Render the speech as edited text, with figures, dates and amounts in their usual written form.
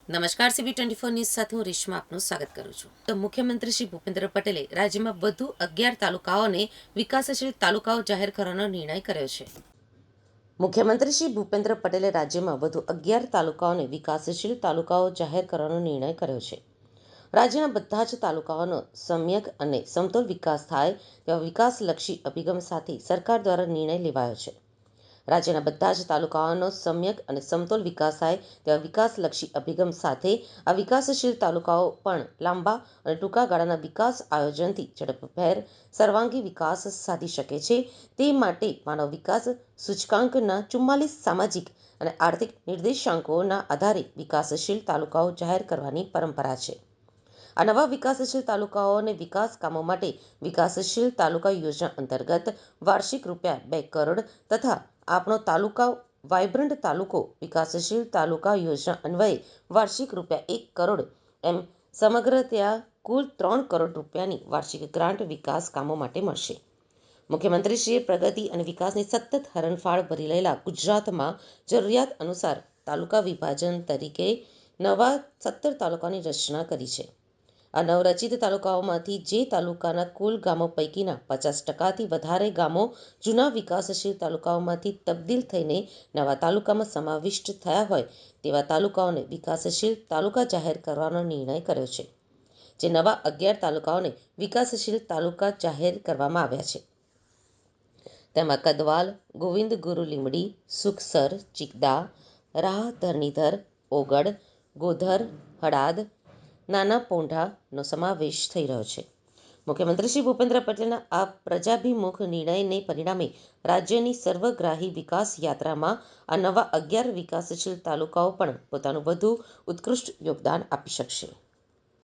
નમસ્કાર, CB24 news સાથે હું રેશમા આપનું સ્વાગત કરું છું. તો મુખ્યમંત્રી શ્રી ભૂપેન્દ્ર પટેલે રાજ્યમાં વધુ 11 તાલુકાઓને વિકાસશીલ તાલુકાઓ જાહેર કરવાનો નિર્ણય કર્યો છે. મુખ્યમંત્રી શ્રી ભૂપેન્દ્ર પટેલે રાજ્યમાં વધુ 11 તાલુકાઓને વિકાસશીલ તાલુકાઓ જાહેર કરવાનો નિર્ણય કર્યો છે. રાજ્યના બધા જ તાલુકાઓનો સમ્યક અને સમતોલ વિકાસ થાય તેવા વિકાસલક્ષી અભિગમ સાથે સરકાર દ્વારા નિર્ણય લેવાયો છે. રાજ્યના બધા જ તાલુકાઓનો સમ્યક અને સમતોલ વિકાસ થાય તેવા વિકાસલક્ષી અભિગમ સાથે આ વિકાસશીલ તાલુકાઓ પણ લાંબા અને ટૂંકા ગાળાના વિકાસ આયોજનથી ઝડપભેર સર્વાંગી વિકાસ સાધી શકે છે. તે માટે માનવ વિકાસ સૂચકાંકના 44 સામાજિક અને આર્થિક નિર્દેશાંકોના આધારે વિકાસશીલ તાલુકાઓ જાહેર કરવાની પરંપરા છે. આ નવા વિકાસશીલ તાલુકાઓને વિકાસ કામો માટે વિકાસશીલ તાલુકા યોજના અંતર્ગત વાર્ષિક ₹2 કરોડ તથા આપણો તાલુકા વાયબ્રન્ટ તાલુકો વિકાસશીલ તાલુકા યોજના અન્વયે વાર્ષિક ₹1 કરોડ એમ સમગ્ર ત્યાં કુલ ₹3 કરોડની વાર્ષિક ગ્રાન્ટ વિકાસ કામો માટે મળશે. મુખ્યમંત્રીશ્રીએ પ્રગતિ અને વિકાસની સતત હરણફાળ ભરી રહેલા ગુજરાતમાં જરૂરિયાત અનુસાર તાલુકા વિભાજન તરીકે નવા 17 તાલુકાની રચના કરી છે. આ નવરચિત તાલુકાઓમાંથી જે તાલુકાના કુલ ગામો પૈકીના 50%થી વધારે ગામો જૂના વિકાસશીલ તાલુકાઓમાંથી તબદીલ થઈને નવા તાલુકામાં સમાવિષ્ટ થયા હોય તેવા તાલુકાઓને વિકાસશીલ તાલુકા જાહેર કરવાનો નિર્ણય કર્યો છે. જે નવા 11 તાલુકાઓને વિકાસશીલ તાલુકા જાહેર કરવામાં આવ્યા છે. તેમાં કદવાલ, ગોવિંદગુરુ લીમડી, સુખસર, ચિકદા, રાહ ધરણીધર, ઓગડ, ગોધર, હળાદ, નાના પોંઢાનો સમાવેશ થઈ રહ્યો છે. મુખ્યમંત્રી શ્રી ભૂપેન્દ્ર પટેલના આ પ્રજાભિમુખ નિર્ણયને પરિણામે રાજ્યની સર્વગ્રાહી વિકાસ યાત્રામાં આ નવા 11 વિકાસશીલ તાલુકાઓ પણ પોતાનું વધુ ઉત્કૃષ્ટ યોગદાન આપી શકશે.